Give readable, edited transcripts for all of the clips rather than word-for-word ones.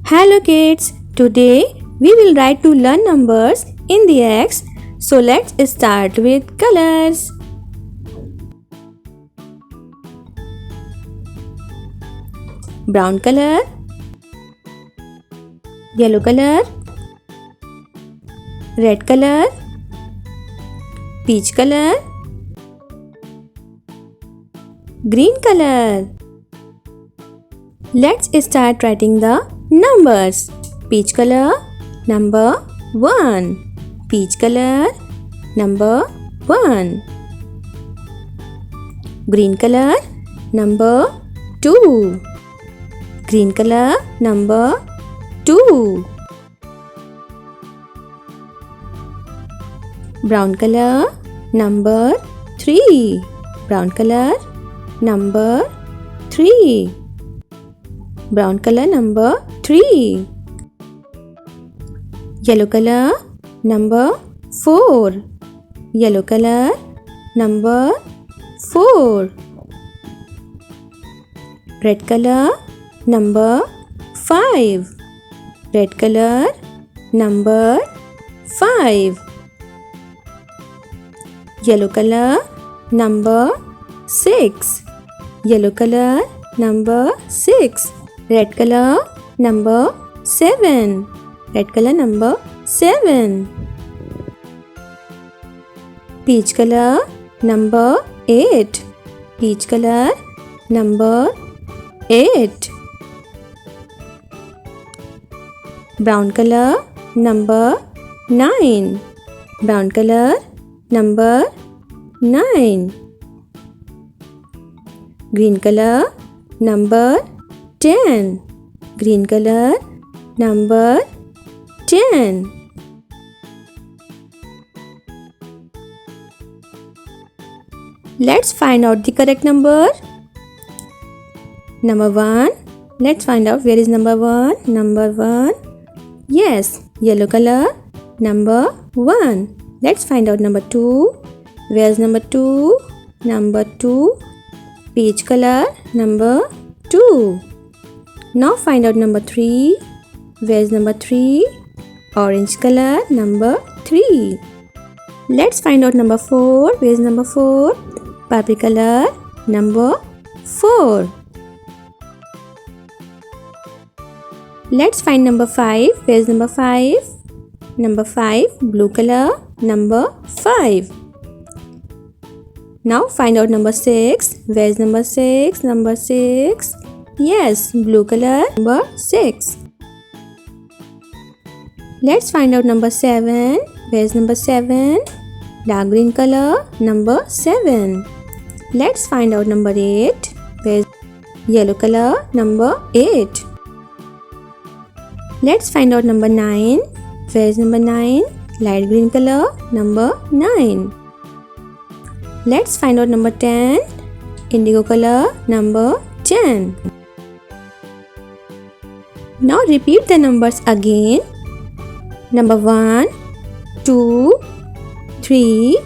Hello kids, today we will try to learn numbers in the X. So let's start with colors. Brown color, yellow color, red color, peach color, green color. Let's start writing the numbers. Peach color, number 1. Peach color, number 1. Green color, number 2. Green color, number 2. Brown color, number 3. Brown color, number 3. Brown color, number 3. Yellow color, number 4. Yellow color, number 4. Red color, number 5. Red color, number 5. Yellow color, number 6. Yellow color, number 6. Red color, number 7. Red color, number 7. Peach color, number 8. Peach color, number 8. Brown color, number 9. Brown color, number 9. Green color, number 10. Green color, number 10. Let's find out the correct number. Number 1. Let's find out where is number 1. Number 1. Yes, yellow color, number 1. Let's find out number 2. Where's number 2? Number 2. Peach color, number 2. Now find out number 3. Where's number 3? Orange color, number 3. Let's find out number 4. Where's number 4? Purple color, number 4. Let's find number 5. Where's number 5? Number 5, blue color, number 5. Now find out number 6. Where's number 6? Number 6. Yes, blue color, number 6. Let's find out number 7. Where's number 7? Dark green color, number 7. Let's find out number 8. Where's yellow color, number 8. Let's find out number 9. Where's number 9? Light green color, number 9. Let's find out number 10. Indigo color, number 10. Now repeat the numbers again. Number 1, 2, 3,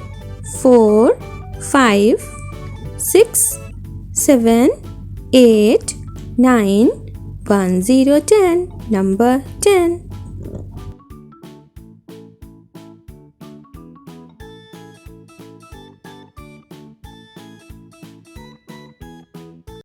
4, 5, 6, 7, 8, 9, 1, 0, 10. Number 10.